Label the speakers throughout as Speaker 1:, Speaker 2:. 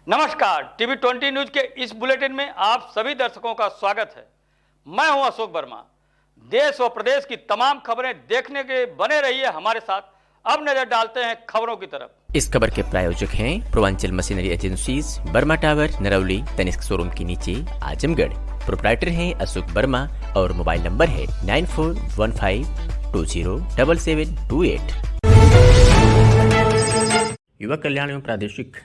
Speaker 1: नमस्कार, TV 20 news के इस बुलेटिन में आप सभी दर्शकों का स्वागत है। मैं हूं अशोक वर्मा। देश व प्रदेश की तमाम खबरें देखने के बने रहिए हमारे साथ। अब नजर डालते हैं खबरों की तरफ।
Speaker 2: इस खबर के प्रायोजक हैं Purvanchal machinery agencies, Verma tower, Narauli, Tanishq showroom के नीचे, आजमगढ़। प्रोप्राइटर हैं अशोक वर्मा और मोबाइल नंबर है 9415207728। युवा कल्याण एवं प्रादेशिक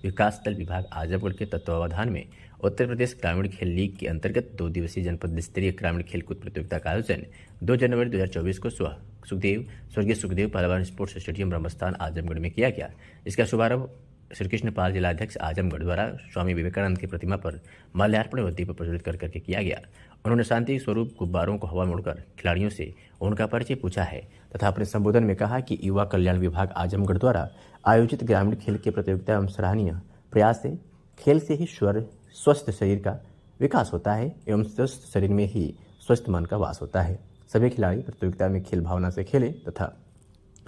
Speaker 2: विकास दल विभाग आजमगढ़ के तत्वावधान में उत्तर प्रदेश ग्रामीण खेल लीग के अंतर्गत 2 दिवसीय जनपद स्तरीय ग्रामीण खेलकूद प्रतियोगिता का आयोजन 2 जनवरी 2024 को स्वर्गीय सुखदेव पहलवान स्पोर्ट्स स्टेडियम ब्रह्मस्थान आजमगढ़ में किया गया। इसका शुभारंभ श्री कृष्ण पाल जिलाध्यक्ष आजमगढ़ द्वारा स्वामी विवेकानंद की प्रतिमा पर माल्यार्पण व दीप प्रज्वलित कर करके किया गया। उन्होंने शांति स्वरूप गुब्बारों को हवा में उड़कर खिलाड़ियों से उनका परिचय पूछा है तथा अपने संबोधन में कहा कि युवा कल्याण विभाग आजमगढ़ द्वारा आयोजित ग्रामीण खेल की प्रतियोगिता एवं सराहनीय प्रयास से खेल से ही स्वस्थ शरीर का विकास होता है एवं स्वस्थ शरीर में ही स्वस्थ मन का वास होता है। सभी खिलाड़ी प्रतियोगिता में खेल भावना से खेले तथा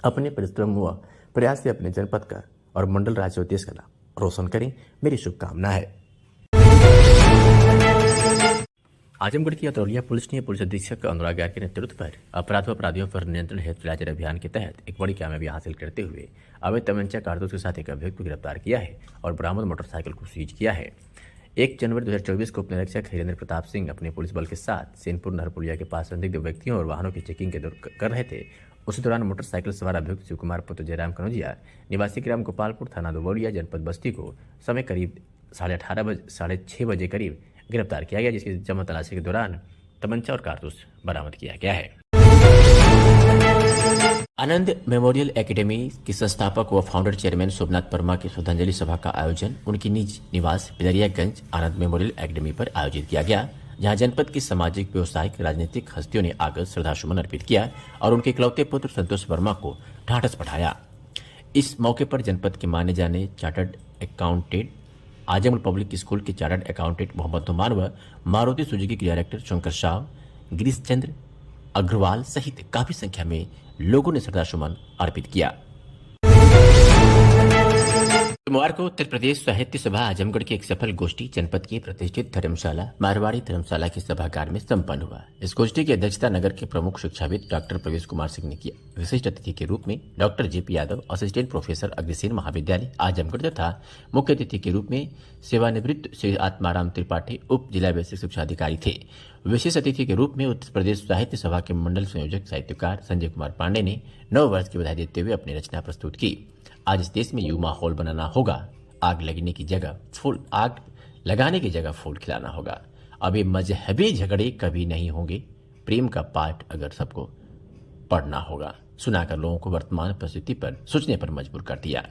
Speaker 2: अपने परिश्रम व प्रयास से अपने जनपद का और मंडल, राज्य और देश का नाम रोशन करें, मेरी शुभकामना है। आजमगढ़ की अतरौलिया पुलिस ने पुलिस अधीक्षक अनुराग यार के नेतृत्व पर अपराध व अपराधियों पर नियंत्रण हेतु चलाए अभियान के तहत एक बड़ी कामयाबी हासिल करते हुए अवैध तमंचा कारतूस के साथ एक अभियुक्त को गिरफ्तार किया है और बरामद मोटरसाइकिल को सीज किया है। 1 जनवरी 2024 को उपनिरीक्षक हरिंद्र प्रताप सिंह अपने पुलिस बल के साथ सेनपुर नहरपुलिया के पास संदिग्ध व्यक्तियों और वाहनों की चेकिंग कर रहे थे। उसी दौरान मोटरसाइकिल सवार अभियुक्त शिव कुमार पुत्र जयराम कनौजिया निवासी ग्राम गोपालपुर, थाना दुबौलिया, जनपद बस्ती को समय करीब 6:30 बजे करीब गिरफ्तार किया गया, जिसकी जमा तलाशी के दौरान तमंचा और कारतूस बरामद किया गया है। आनंद मेमोरियल एकेडमी की संस्थापक व फाउंडर चेयरमैन शोभनाथ वर्मा की श्रद्धांजलि सभा का आयोजन उनकी निज निवास बिदरियागंज आनंद मेमोरियल एकेडमी पर आयोजित किया गया, जहां जनपद की सामाजिक, व्यवसायिक, राजनीतिक हस्तियों ने आकर श्रद्धासुमन अर्पित किया और उनके इकलौते पुत्र संतोष वर्मा को ढांढस बढ़ाया। इस मौके पर जनपद के माने जाने chartered accountant, Azamgarh public school के चार्टर्ड अकाउंटेंट मोहम्मद नुमान व मारुति सुजुकी के डायरेक्टर शंकर शाह, गिरीश चंद्र अग्रवाल सहित काफी संख्या में लोगों ने श्रद्धासुमन अर्पित किया। सोमवार को उत्तर प्रदेश साहित्य सभा आजमगढ़ की एक सफल गोष्ठी जनपद की प्रतिष्ठित धर्मशाला मारवाड़ी धर्मशाला के सभागार में संपन्न हुआ। इस गोष्ठी की अध्यक्षता नगर के प्रमुख शिक्षाविद डॉक्टर प्रवेश कुमार सिंह ने किया। विशिष्ट अतिथि के रूप में doctor JP Yadav, assistant professor Agrasen महाविद्यालय आजमगढ़ तथा मुख्य अतिथि के रूप में सेवानिवृत्त श्री आत्माराम त्रिपाठी उप जिला बेसिक शिक्षा अधिकारी थे। विशेष अतिथि के रूप में उत्तर प्रदेश साहित्य सभा के मंडल संयोजक साहित्यकार संजय कुमार पांडे ने 9 वर्ष की बधाई देते हुए अपनी रचना प्रस्तुत की। आज इस देश में युवा माहौल बनाना होगा, आग लगाने की जगह फूल खिलाना होगा। अभी मजहबी झगड़े कभी नहीं होंगे, प्रेम का पाठ अगर सबको पढ़ना होगा, सुनाकर लोगों को वर्तमान परिस्थिति पर सोचने पर मजबूर कर दिया।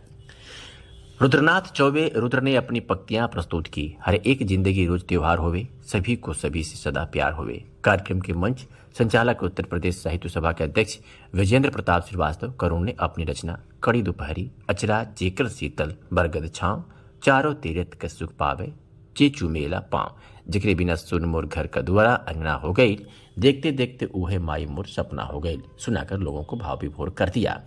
Speaker 2: रुद्रनाथ चौबे रुद्र ने अपनी पंक्तियां प्रस्तुत की। हर एक जिंदगी रोज त्योहार होवे, सभी को सभी से सदा प्यार होवे। कार्यक्रम के मंच संचालक उत्तर प्रदेश साहित्य सभा के अध्यक्ष विजेंद्र प्रताप श्रीवास्तव करुण ने अपनी रचना कड़ी दोपहरी, अचरा जेकर शीतल बरगद छांव, चारों तीरथ का सुख पावे, चेचू मेला पांव, जिकरे बिना सुन मोर घर का दुआरा अंगना हो गई, देखते देखते ऊहे माई मोर सपना हो गई, सुनाकर लोगों को भाव विभोर कर दिया।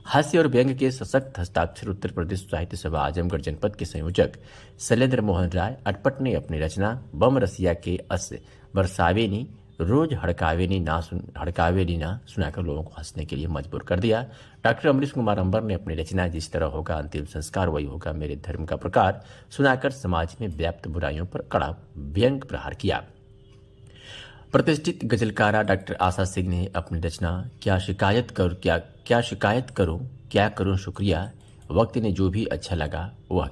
Speaker 2: हास्य और व्यंग के सशक्त हस्ताक्षर उत्तर प्रदेश साहित्य सभा आजमगढ़ जनपद के संयोजक शैलेंद्र मोहन राय अटपट ने अपनी रचना बम रसिया के अस बरसावेनी रोज हड़कावेनी ना सुनाकर लोगों को हंसने के लिए मजबूर कर दिया। डॉक्टर अमरीश कुमार अंबर ने अपनी रचना जिस तरह होगा अंतिम संस्कार वही होगा मेरे धर्म का प्रकार सुनाकर समाज में व्याप्त बुराइयों पर कड़ा व्यंग प्रहार किया। प्रतिष्ठित गजलकारा डॉक्टर आशा सिंह ने अपनी रचना क्या शिकायत करूं क्या करूं शुक्रिया, वक्त को जो भी अच्छा लगा वह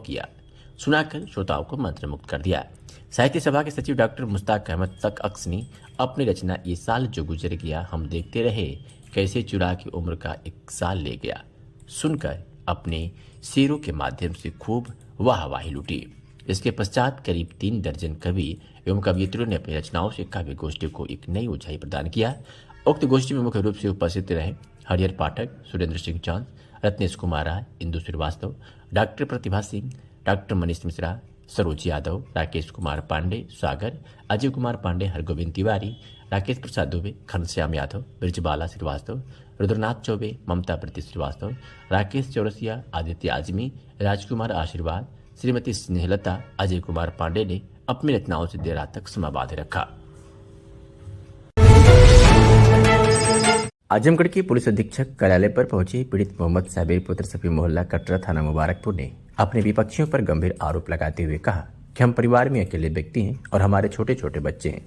Speaker 2: किया सुनाकर श्रोताओं को मंत्रमुग्ध कर दिया। साहित्य सभा के सचिव डॉक्टर मुश्ताक अहमद तक अक्स ने अपनी रचना ये साल जो गुजर गया हम देखते रहे कैसे चुरा की उम्र का एक साल ले गया, सुनकर अपने शेरों के माध्यम से खूब वाहवाही लूटी। इसके पश्चात करीब 3 दर्जन कवि एवं कवियत्रियों ने अपनी रचनाओं से काव्य गोष्ठी को एक नई ऊंचाई प्रदान किया। उक्त गोष्ठी में मुख्य रूप से उपस्थित रहे हरिहर पाठक, सुरेंद्र सिंह चांद, रत्नेश कुमार राय, इंदु श्रीवास्तव, डॉक्टर प्रतिभा सिंह, डॉक्टर मनीष मिश्रा, सरोज यादव, राकेश कुमार पांडे, सागर, अजय कुमार पांडे, हरगोविंद तिवारी, राकेश प्रसाद दुबे, घनश्याम यादव, ब्रजबाला श्रीवास्तव, रुद्रनाथ चौबे, ममता प्रीति श्रीवास्तव, राकेश चौरसिया, आदित्य आजमी, राजकुमार आशीर्वाद, श्रीमती स्नेहलता, अजय कुमार पांडे ने अपनी रचनाओं से देर रात तक समा बांधे रखा। आजमगढ़ के पुलिस अधीक्षक कार्यालय पर पहुंचे पीड़ित मोहम्मद साबिर पुत्र सफी मोहल्ला कटरा थाना मुबारकपुर ने अपने विपक्षियों पर गंभीर आरोप लगाते हुए कहा कि हम परिवार में अकेले व्यक्ति हैं और हमारे छोटे छोटे बच्चे हैं।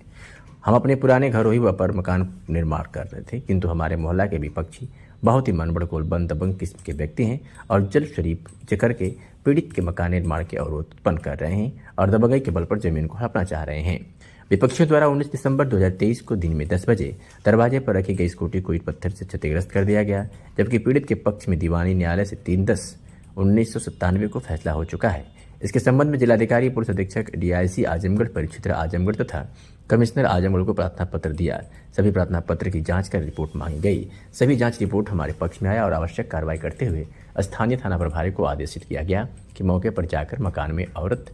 Speaker 2: हम अपने पुराने घरों ही पर मकान निर्माण कर रहे थे, किंतु हमारे मोहल्ला के विपक्षी बहुत ही मनबड़कोल बंद दबंग किस्म के व्यक्ति हैं और जल शरीफ जकर के पीड़ित के मकान निर्माण के अवरोध उत्पन्न कर रहे हैं और दबंगई के बल पर जमीन को हड़पना चाह रहे हैं। विपक्षियों द्वारा 19 दिसंबर 2023 को दिन में 10 बजे दरवाजे पर रखी गई स्कूटी को ईंट पत्थर से क्षतिग्रस्त कर दिया गया, जबकि पीड़ित के पक्ष में दीवानी न्यायालय से 3/10/1997 को फैसला हो चुका है। इसके संबंध में जिलाधिकारी, पुलिस अधीक्षक, डीआईसी आजमगढ़, परिक्षेत्र आजमगढ़ तथा कमिश्नर आजमगढ़ को प्रार्थना पत्र दिया। सभी प्रार्थना पत्र की जांच कर रिपोर्ट मांगी गई। सभी जांच रिपोर्ट हमारे पक्ष में आया और आवश्यक कार्रवाई करते हुए स्थानीय थाना प्रभारी को आदेशित किया गया कि मौके पर जाकर मकान में अवरोध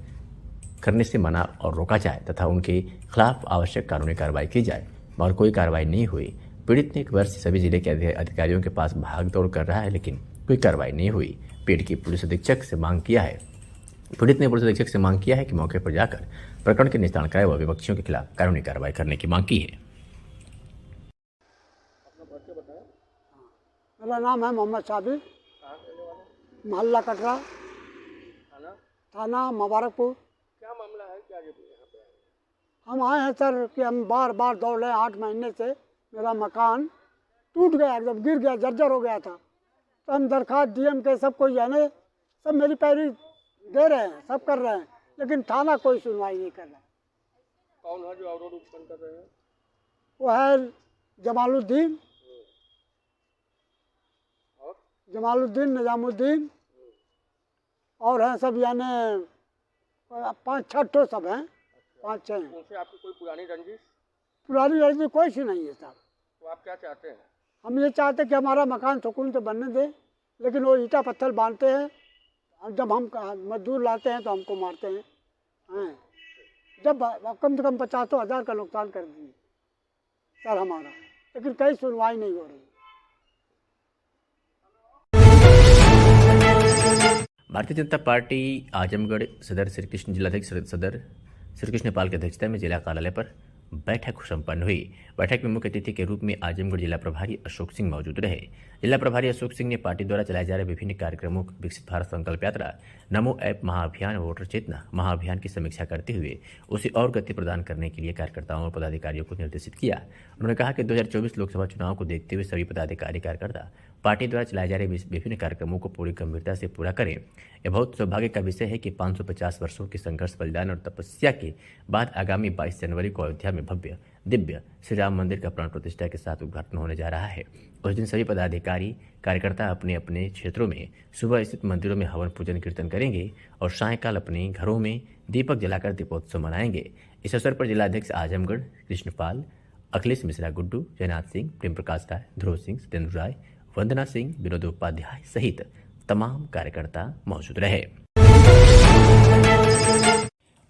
Speaker 2: करने से मना और रोका जाए तथा उनके खिलाफ आवश्यक कानूनी कार्रवाई की जाए, मगर कोई कार्रवाई नहीं हुई। पीड़ित ने एक वर्ष से सभी जिले के अधिकारियों के पास भाग दौड़ कर रहा है, लेकिन कोई कार्रवाई नहीं हुई। पीड़ित की पुलिस अधीक्षक से मांग किया है पीड़ित ने पुलिस अधीक्षक से मांग किया है कि मौके पर जाकर प्रकरण के निस्तारण कराए व विपक्षियों के खिलाफ कानूनी कार्रवाई करने की मांग की है।
Speaker 3: मेरा नाम है मोहम्मद साबिर, मोहल्ला कटरा, थाना मुबारकपुर।
Speaker 4: क्या मामला है? क्या यहाँ पे आए?
Speaker 3: हम आए हैं सर कि हम बार बार दौड़ रहे हैं। 8 महीने से मेरा मकान टूट गया, एकदम गिर गया, जर्जर हो गया था। तो हम दरखास्त डीएम के सब कोई जाने, सब मेरी पैरवी दे रहे हैं, सब कर रहे हैं, लेकिन थाना कोई सुनवाई नहीं कर रहा है।
Speaker 4: कौन है जो अवरोध उत्पन्न कर रहे हैं?
Speaker 3: वो है जमालुद्दीन, निजामुद्दीन और हैं सब, यानी 5-6 ठो सब हैं, 5-6 हैं।
Speaker 4: उनसे आपकी कोई पुरानी रंजिश?
Speaker 3: पुरानी रंजिश कोई सी नहीं है साहब।
Speaker 4: तो आप क्या चाहते हैं?
Speaker 3: हम ये चाहते कि हमारा मकान सुकून से बनने दे, लेकिन वो ईंटा पत्थर बांधते हैं। जब हम मजदूर लाते हैं तो हमको मारते हैं। जब कम से कम 50,000 का नुकसान कर दिए सर हमारा, लेकिन कहीं सुनवाई नहीं हो रही।
Speaker 2: भारतीय जनता पार्टी आजमगढ़ सदर श्री कृष्ण जिलाध्यक्ष सदर श्री कृष्ण पाल की अध्यक्षता में जिला कार्यालय पर बैठक संपन्न हुई। बैठक में मुख्य अतिथि के रूप में आजमगढ़ जिला प्रभारी अशोक सिंह मौजूद रहे। जिला प्रभारी अशोक सिंह ने पार्टी द्वारा चलाए जा रहे विभिन्न कार्यक्रमों, विकसित भारत संकल्प यात्रा, नमो ऐप महाअभियान, वोटर चेतना महाअभियान की समीक्षा करते हुए उसे और गति प्रदान करने के लिए कार्यकर्ताओं और पदाधिकारियों को निर्देशित किया। उन्होंने कहा कि 2024 लोकसभा चुनाव को देखते हुए सभी पदाधिकारी कार्यकर्ता पार्टी द्वारा चलाए जा रहे विभिन्न कार्यक्रमों को पूरी गंभीरता से पूरा करें। यह बहुत सौभाग्य का विषय है कि 550 वर्षों के संघर्ष, बलिदान और तपस्या के बाद आगामी 22 जनवरी को अयोध्या में भव्य दिव्य श्री राम मंदिर का प्राण प्रतिष्ठा के साथ उद्घाटन होने जा रहा है। उस दिन सभी पदाधिकारी कार्यकर्ता अपने अपने क्षेत्रों में सुबह स्थित मंदिरों में हवन पूजन कीर्तन करेंगे और सायंकाल अपने घरों में दीपक जलाकर दीपोत्सव मनाएंगे। इस अवसर पर जिलाध्यक्ष आजमगढ़ कृष्णपाल, अखिलेश मिश्रा, गुड्डू, जयनाथ सिंह, प्रेम प्रकाश राय, ध्रुव सिंह, सत्येंद्र राय, वंदना सिंह, विनोद उपाध्याय सहित तमाम कार्यकर्ता मौजूद रहे।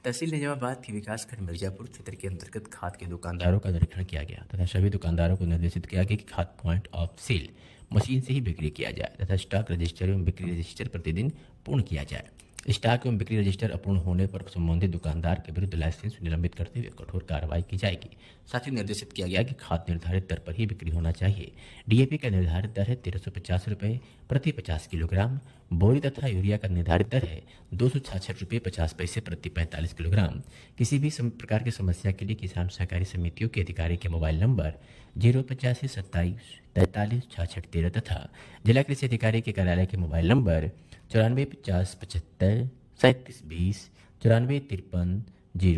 Speaker 2: तहसील निजामाबाद के विकासखंड मिर्जापुर क्षेत्र के अंतर्गत खाद के दुकानदारों का निरीक्षण किया गया तथा सभी दुकानदारों को निर्देशित किया गया कि खाद पॉइंट ऑफ सेल मशीन से ही बिक्री किया जाए तथा स्टॉक रजिस्टर एवं बिक्री रजिस्टर प्रतिदिन पूर्ण किया जाए। स्टॉक एवं बिक्री रजिस्टर अपूर्ण होने पर संबंधित दुकानदार के विरुद्ध लाइसेंस निलंबित करते हुए कठोर कार्रवाई की जाएगी। साथ ही निर्देशित किया गया कि खाद निर्धारित दर पर ही बिक्री होना चाहिए। डीएपी का निर्धारित दर है 1350 रुपये प्रति 50 किलोग्राम। बोरी तथा यूरिया का निर्धारित दर है 266 रुपये 50 पैसे प्रति 45 किलोग्राम। किसी भी प्रकार की समस्या के लिए किसान सहकारी समितियों के अधिकारी के मोबाइल नंबर 085 27 43 66 13 तथा जिला कृषि अधिकारी के कार्यालय के मोबाइल नंबर 94 50 75 37 20 94 53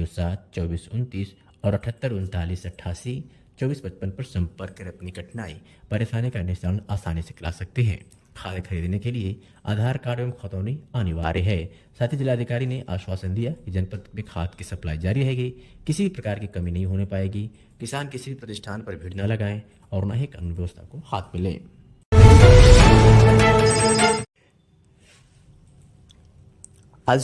Speaker 2: 07 24 29 और 78 39 88 24 55 पर संपर्क कर अपनी कठिनाई परेशानी का निशान आसानी से खिला सकते हैं। खाद खरीदने के लिए आधार कार्ड एवं खतौनी अनिवार्य है। साथ ही जिलाधिकारी ने आश्वासन दिया कि जनपद में खाद की सप्लाई जारी रहेगी, किसी भी प्रकार की कमी नहीं होने पाएगी। किसान किसी भी प्रतिष्ठान पर भीड़ न लगाएं और न ही कानून व्यवस्था को हाथ में लें। आज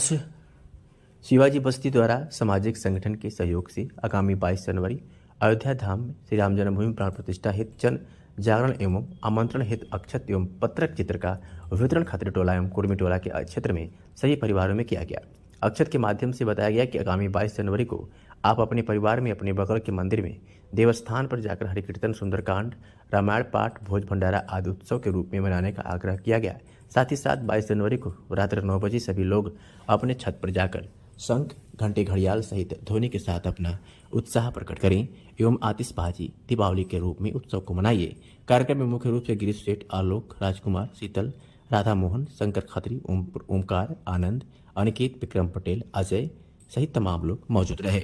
Speaker 2: शिवाजी बस्ती द्वारा सामाजिक संगठन के सहयोग से आगामी 22 जनवरी अयोध्या धाम में श्री राम जन्मभूमि प्राण प्रतिष्ठा हित जन जागरण एवं आमंत्रण हेतु अक्षत एवं पत्रक चित्र का वितरण खत्री टोला एवं कुर्मी टोला के क्षेत्र में सभी परिवारों में किया गया। अक्षत के माध्यम से बताया गया कि आगामी 22 जनवरी को आप अपने परिवार में अपने बगल के मंदिर में देवस्थान पर जाकर हरि कीर्तन, सुंदरकांड, रामायण पाठ, भोज भंडारा आदि उत्सव के रूप में मनाने का आग्रह किया गया। साथ ही साथ 22 जनवरी को रात्रि 9 बजे सभी लोग अपने छत पर जाकर शंख, घंटे, घड़ियाल सहित ध्वनि के साथ अपना उत्साह प्रकट करें एवं आतिशबाजी दीपावली के रूप में उत्सव को मनाइए। कार्यक्रम में मुख्य रूप से गिरीश सेठ, आलोक, राजकुमार, शीतल, राधा मोहन, शंकर खत्री, ओमकार, आनंद, अनिकेत, विक्रम पटेल, अजय सहित तमाम लोग मौजूद रहे।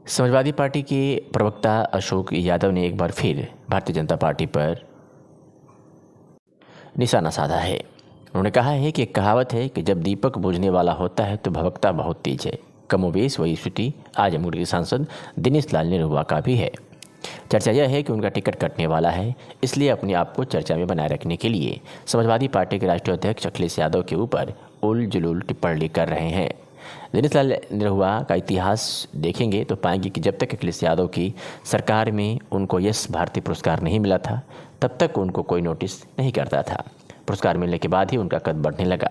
Speaker 2: समाजवादी पार्टी के प्रवक्ता अशोक यादव ने एक बार फिर भारतीय जनता पार्टी पर निशाना साधा है। उन्होंने कहा है कि एक कहावत है कि जब दीपक बुझने वाला होता है तो भभकता बहुत तेज है। कमोबेश वही स्थिति आजमगढ़ के सांसद दिनेश लाल निरहुआ का भी है। चर्चा यह है कि उनका टिकट कटने वाला है, इसलिए अपने आप को चर्चा में बनाए रखने के लिए समाजवादी पार्टी के राष्ट्रीय अध्यक्ष अखिलेश यादव के ऊपर उल जुलूल टिप्पणी कर रहे हैं। दिनेश लाल निरहुआ का इतिहास देखेंगे तो पाएंगे कि जब तक अखिलेश यादव की सरकार में उनको यश भारती पुरस्कार नहीं मिला था, तब तक उनको कोई नोटिस नहीं करता था। पुरस्कार मिलने के बाद ही उनका कद बढ़ने लगा।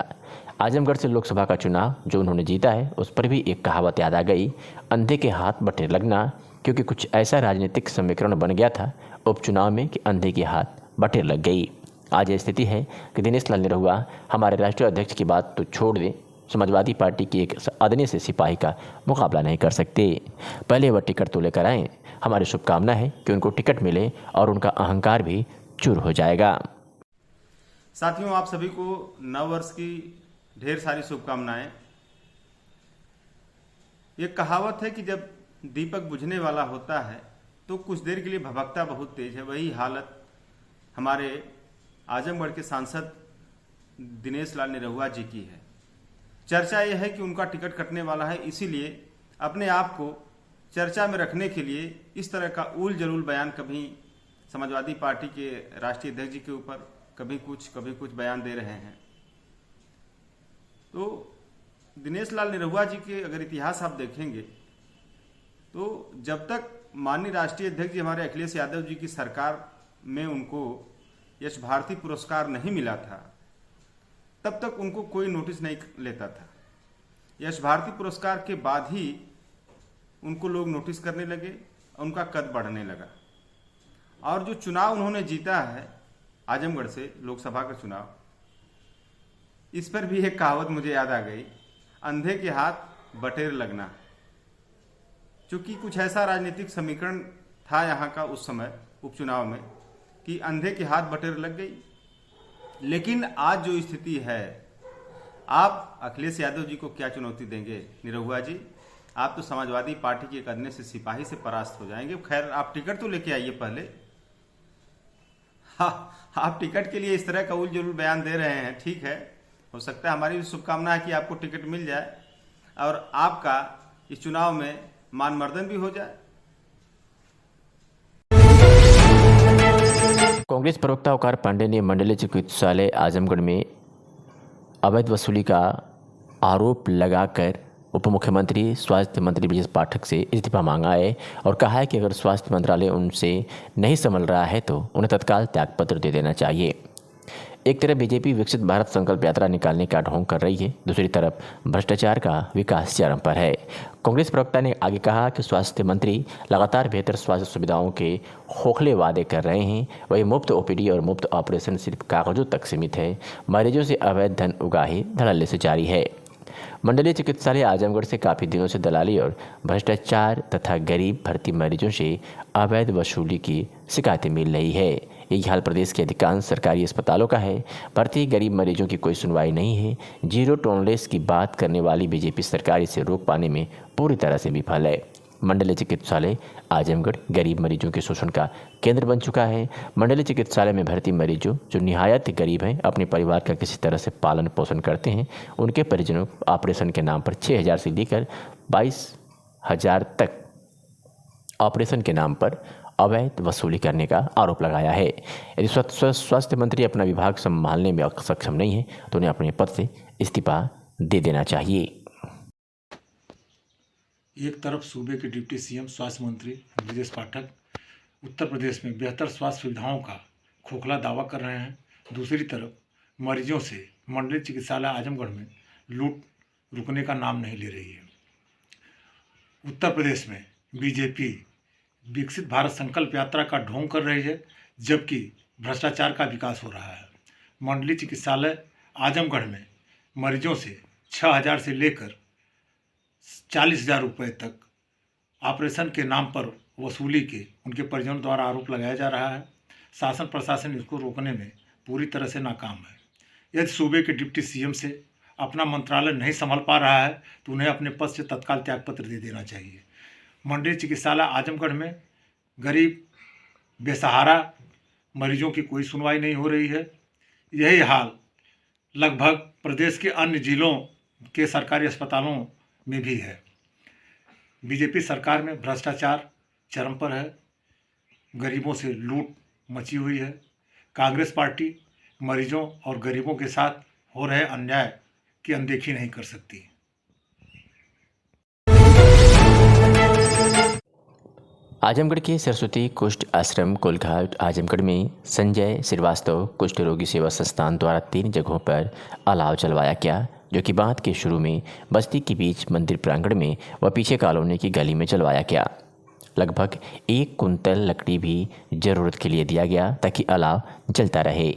Speaker 2: आजमगढ़ से लोकसभा का चुनाव जो उन्होंने जीता है, उस पर भी एक कहावत याद आ गई, अंधे के हाथ बटेर लगना, क्योंकि कुछ ऐसा राजनीतिक समीकरण बन गया था उपचुनाव में कि अंधे के हाथ बटेर लग गई। आज यह स्थिति है कि दिनेश लाल निरहुआ हमारे राष्ट्रीय अध्यक्ष की बात तो छोड़ दें, समाजवादी पार्टी की एक अदने से सिपाही का मुकाबला नहीं कर सकते। पहले वह टिकट तो लेकर आएँ। हमारी शुभकामना है कि उनको टिकट मिले और उनका अहंकार भी चूर हो जाएगा।
Speaker 5: साथियों, आप सभी को नव वर्ष की ढेर सारी शुभकामनाएं। ये कहावत है कि जब दीपक बुझने वाला होता है तो कुछ देर के लिए भभकता बहुत तेज है। वही हालत हमारे आजमगढ़ के सांसद दिनेश लाल निरहुआ जी की है। चर्चा यह है कि उनका टिकट कटने वाला है, इसीलिए अपने आप को चर्चा में रखने के लिए इस तरह का उल जलूल बयान कभी समाजवादी पार्टी के राष्ट्रीय अध्यक्ष जी के ऊपर कभी कुछ बयान दे रहे हैं। तो दिनेश लाल निरहुआ जी के अगर इतिहास आप देखेंगे तो जब तक माननीय राष्ट्रीय अध्यक्ष जी हमारे अखिलेश यादव जी की सरकार में उनको यश भारती पुरस्कार नहीं मिला था, तब तक उनको कोई नोटिस नहीं लेता था। यश भारती पुरस्कार के बाद ही उनको लोग नोटिस करने लगे, उनका कद बढ़ने लगा। और जो चुनाव उन्होंने जीता है आजमगढ़ से, लोकसभा का चुनाव, इस पर भी एक कहावत मुझे याद आ गई, अंधे के हाथ बटेर लगना। चूंकि कुछ ऐसा राजनीतिक समीकरण था यहाँ का उस समय उपचुनाव में कि अंधे के हाथ बटेर लग गई। लेकिन आज जो स्थिति है, आप अखिलेश यादव जी को क्या चुनौती देंगे? निरहुआ जी, आप तो समाजवादी पार्टी के एक अदने से सिपाही से परास्त हो जाएंगे। खैर, आप टिकट तो लेके आइए पहले। हाँ, आप टिकट के लिए इस तरह का उल जुलूल बयान दे रहे हैं, ठीक है, हो सकता है हमारी भी शुभकामना है कि आपको टिकट मिल जाए और आपका इस चुनाव में मान मर्दन भी हो जाए।
Speaker 2: कांग्रेस प्रवक्ता ओकार पांडे ने मंडलीय चिकित्सालय आजमगढ़ में अवैध वसूली का आरोप लगाकर उप मुख्यमंत्री स्वास्थ्य मंत्री ब्रजेश पाठक से इस्तीफा मांगा है और कहा है कि अगर स्वास्थ्य मंत्रालय उनसे नहीं संभल रहा है तो उन्हें तत्काल त्यागपत्र दे देना चाहिए। एक तरफ बीजेपी विकसित भारत संकल्प यात्रा निकालने का ढोंग कर रही है, दूसरी तरफ भ्रष्टाचार का विकास चरम पर है। कांग्रेस प्रवक्ता ने आगे कहा कि स्वास्थ्य मंत्री लगातार बेहतर स्वास्थ्य सुविधाओं के खोखले वादे कर रहे हैं। वही मुफ्त ओपीडी और मुफ्त ऑपरेशन सिर्फ कागजों तक सीमित है। मरीजों से अवैध धन उगाही धड़ल्ले से जारी है। मंडलीय चिकित्सालय आजमगढ़ से काफ़ी दिनों से दलाली और भ्रष्टाचार तथा गरीब भर्ती मरीजों से अवैध वसूली की शिकायतें मिल रही है। यही हाल प्रदेश के अधिकांश सरकारी अस्पतालों का है। भर्ती गरीब मरीजों की कोई सुनवाई नहीं है। जीरो टॉलरेंस की बात करने वाली बीजेपी सरकार इसे रोक पाने में पूरी तरह से विफल है। मंडलीय चिकित्सालय आजमगढ़ गरीब मरीजों के शोषण का केंद्र बन चुका है। मंडलीय चिकित्सालय में भर्ती मरीजों जो निहायत गरीब हैं, अपने परिवार का किसी तरह से पालन पोषण करते हैं, उनके परिजनों को ऑपरेशन के नाम पर 6,000 से लेकर 22,000 तक ऑपरेशन के नाम पर अवैध वसूली करने का आरोप लगाया है। यदि स्वास्थ्य मंत्री अपना विभाग संभालने में सक्षम नहीं है तो उन्हें अपने पद से इस्तीफा दे देना चाहिए।
Speaker 6: एक तरफ सूबे के डिप्टी सीएम स्वास्थ्य मंत्री ब्रजेश पाठक उत्तर प्रदेश में बेहतर स्वास्थ्य सुविधाओं का खोखला दावा कर रहे हैं, दूसरी तरफ मरीजों से मंडल चिकित्सालय आजमगढ़ में लूट रुकने का नाम नहीं ले रही है। उत्तर प्रदेश में बीजेपी विकसित भारत संकल्प यात्रा का ढोंग कर रही है, जबकि भ्रष्टाचार का विकास हो रहा है। मंडलीय चिकित्सालय आजमगढ़ में मरीजों से 6,000 से लेकर 40,000 रुपये तक ऑपरेशन के नाम पर वसूली के उनके परिजनों द्वारा आरोप लगाया जा रहा है। शासन प्रशासन इसको रोकने में पूरी तरह से नाकाम है। यदि सूबे के डिप्टी सीएम से अपना मंत्रालय नहीं संभाल पा रहा है तो उन्हें अपने पद से तत्काल त्यागपत्र दे देना चाहिए। मंडलीय चिकित्सालय आजमगढ़ में गरीब बेसहारा मरीजों की कोई सुनवाई नहीं हो रही है। यही हाल लगभग प्रदेश के अन्य जिलों के सरकारी अस्पतालों में भी है। बीजेपी सरकार में भ्रष्टाचार चरम पर है, गरीबों से लूट मची हुई है। कांग्रेस पार्टी मरीजों और गरीबों के साथ हो रहे अन्याय की अनदेखी नहीं कर सकती।
Speaker 2: आजमगढ़ के सरस्वती कुष्ठ आश्रम कोलघाट आजमगढ़ में संजय श्रीवास्तव कुष्ठ रोगी सेवा संस्थान द्वारा 3 जगहों पर अलाव जलवाया गया, जो कि बांध के शुरू में बस्ती के बीच मंदिर प्रांगण में व पीछे कॉलोनी की गली में जलवाया गया। लगभग 1 कुंतल लकड़ी भी जरूरत के लिए दिया गया ताकि अलाव जलता रहे।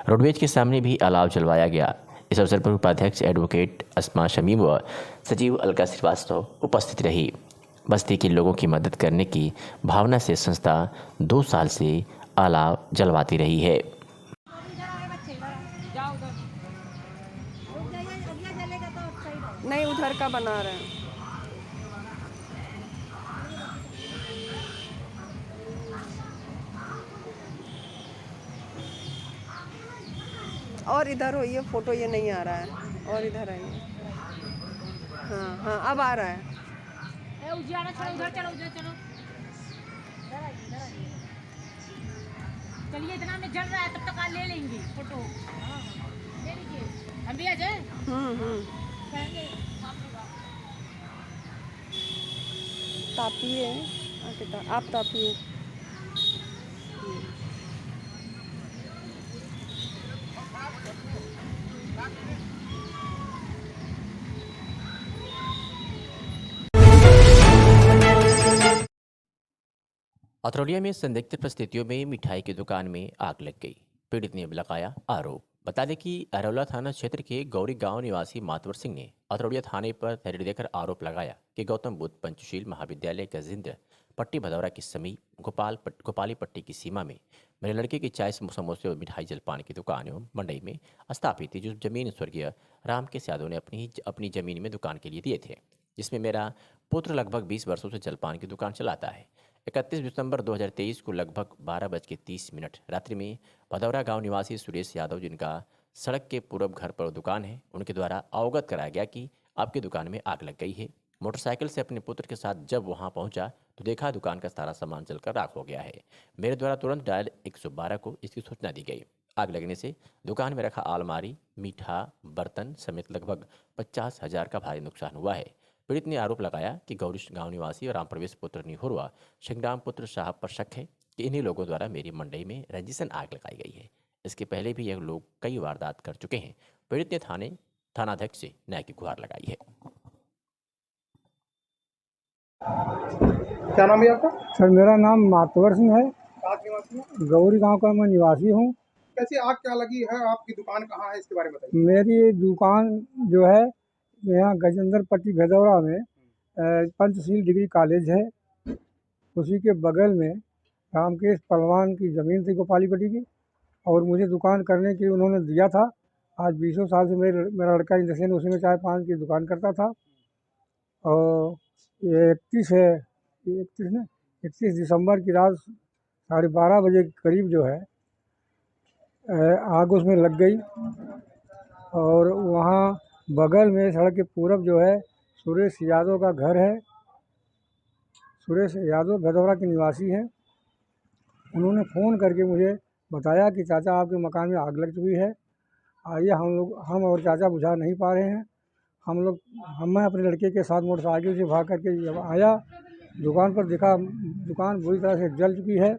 Speaker 2: रोडवेज के सामने भी अलाव जलवाया गया। इस अवसर पर उपाध्यक्ष एडवोकेट अस्मा शमीम व सचिव अलका श्रीवास्तव उपस्थित रही। बस्ती के लोगों की मदद करने की भावना से संस्था 2 साल से अलाव जलवाती रही है।
Speaker 7: नहीं, उधर का बना रहे हैं। और इधर हो, ये फोटो ये नहीं आ रहा है, और इधर आइए। हाँ हाँ, अब आ रहा है।
Speaker 8: उजियारा छोड़ो, उधर चलो, उधर चलो। चलिए, इतना में जल रहा है, तब तक आ ले लेंगे फोटो। ले लीजिए, हम भी आ जाए।
Speaker 7: तापिए, आप तापिए।
Speaker 2: अतरौलिया में संदिग्ध परिस्थितियों में मिठाई की दुकान में आग लग गई। पीड़ित ने लगाया आरोप। बता दें कि अरौला थाना क्षेत्र के गौरी गांव निवासी मातवर सिंह ने अतरौलिया थाने पर तहरीर देकर आरोप लगाया कि गौतम बुद्ध पंचशील महाविद्यालय गजेंद्र पट्टी भदौरा के समीप गोपाली पट्टी की सीमा में मेरे लड़के की चाय समोसे और मिठाई जलपान की दुकान एवं मंडई में स्थापित थी, जो जमीन स्वर्गीय रामकेश यादव ने अपनी जमीन में दुकान के लिए दिए थे, जिसमें मेरा पुत्र लगभग 20 वर्षों से जलपान की दुकान चलाता है। 31 दिसंबर 2023 को लगभग 12:30 रात्रि में भदौरा गांव निवासी सुरेश यादव, जिनका सड़क के पूर्व घर पर दुकान है, उनके द्वारा अवगत कराया गया कि आपकी दुकान में आग लग गई है। मोटरसाइकिल से अपने पुत्र के साथ जब वहां पहुंचा तो देखा दुकान का सारा सामान जलकर राख हो गया है। मेरे द्वारा तुरंत डायल 112 को इसकी सूचना दी गई। आग लगने से दुकान में रखा अलमारी, मीठा, बर्तन समेत लगभग 50,000 का भारी नुकसान हुआ है। पीड़ित ने आरोप लगाया कि गौरी गांव निवासी और राम प्रवेश पुत्र निहुरवा संग्राम पुत्र साहब पर शक है कि इन्हीं लोगों द्वारा मेरी मंडई में रंजिशन आग लगाई गई है। इसके पहले भी यह लोग कई वारदात कर चुके हैं। पीड़ित ने थानाध्यक्ष से न्याय की गुहार लगाई है।
Speaker 9: क्या नाम है आपका?
Speaker 3: सर मेरा नाम मातवर सिंह है,
Speaker 9: कहाँ के निवासी हैं?
Speaker 3: गौरी गांव का मैं निवासी हूँ।
Speaker 9: कैसे आग क्या लगी है? आपकी दुकान कहाँ है, इसके बारे में बताइए।
Speaker 3: मेरी दुकान जो है यहाँ गजेंद्र पट्टी भदौरा में पंचशील डिग्री कॉलेज है, उसी के बगल में रामकेश पहलवान की ज़मीन थी गोपाली पट्टी की, और मुझे दुकान करने के लिए उन्होंने दिया था। आज 20 साल से मेरा लड़का इंडस्ट्री उसी में चाय पान की दुकान करता था। और ये 31 दिसंबर की रात 12:30 बजे के करीब जो है आग उसमें लग गई। और वहाँ बगल में सड़क के पूरब जो है सुरेश यादव का घर है। सुरेश यादव भदौरा के निवासी हैं। उन्होंने फ़ोन करके मुझे बताया कि चाचा आपके मकान में आग लग चुकी है, आइए हम और चाचा बुझा नहीं पा रहे हैं, मैं अपने लड़के के साथ मोटरसाइकिल से भाग करके जब आया दुकान पर, देखा दुकान बुरी तरह से जल चुकी है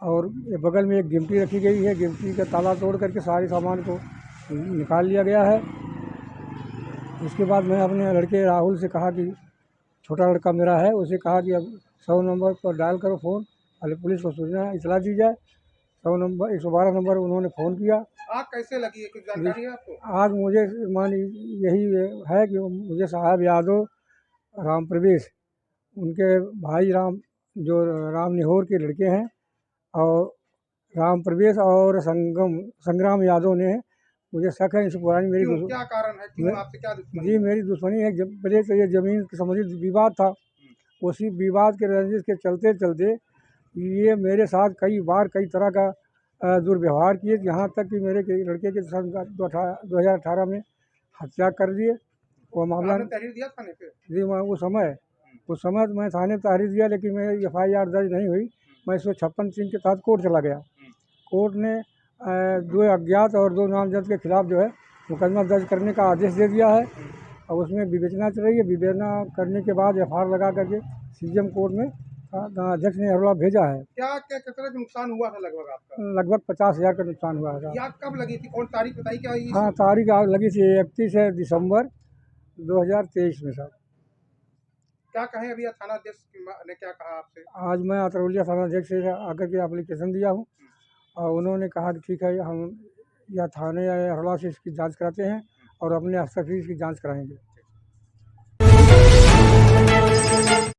Speaker 3: और ये बगल में एक गिमटी रखी गई है। गिमटी का ताला तोड़ करके सारे सामान को निकाल लिया गया है। उसके बाद मैं अपने लड़के राहुल से कहा कि छोटा लड़का मेरा है, उसे कहा कि अब 100 नंबर पर डायल करो फ़ोन, पहले पुलिस को सूचना इतला दी जाए। 112 नंबर उन्होंने फ़ोन किया।
Speaker 9: आग कैसे लगी है, कुछ जानकारी है आपको?
Speaker 3: आज मुझे मान यही है कि मुझे साहब यादव राम प्रवेश, उनके भाई जो राम निहोर के लड़के हैं, और राम प्रवेश और संग्राम यादव ने मुझे शक है। इस पुरानी मेरी
Speaker 9: क्या कारण है, क्यों आपसे क्या दुश्मनी?
Speaker 3: जी मेरी दुश्मनी है, जब पहले तो ये ज़मीन संबंधित विवाद था, उसी विवाद के रंजिश के चलते चलते ये मेरे साथ कई बार कई तरह का दुर्व्यवहार किए, यहाँ तक कि मेरे लड़के के सन 2018 में हत्या कर दिए। वो मामला
Speaker 9: तहरीर दिया थाने पे?
Speaker 3: जी मैं उस समय मैं थाने तहरीर दिया, लेकिन मेरी FIR दर्ज नहीं हुई। मैं 156(3) के तहत कोर्ट चला गया। कोर्ट ने 2 अज्ञात और 2 नामजद के खिलाफ जो है मुकदमा दर्ज करने का आदेश दे दिया है, और उसमें विवेचना चल रही है। विवेचना करने के बाद FIR लगा करके CGM कोर्ट में अध्यक्ष ने हरला भेजा है।
Speaker 9: क्या कितना नुकसान हुआ था लगभग आपका?
Speaker 3: लगभग 50,000 का नुकसान हुआ था।
Speaker 9: ये आग कब लगी थी, कौन तारीख बताई क्या?
Speaker 3: हाँ, तारीख आग लगी थी 31 दिसंबर 2023 में सर।
Speaker 9: क्या कहें अभी थाना अध्यक्ष ने क्या कहा आपसे?
Speaker 3: आज मैं अतरौलिया थाना अध्यक्ष से आकर के एप्लीकेशन दिया हूँ, और उन्होंने कहा कि ठीक है, हम या थाने या हरला से इसकी जांच कराते हैं और अपने स्तर से इसकी जांच कराएंगे।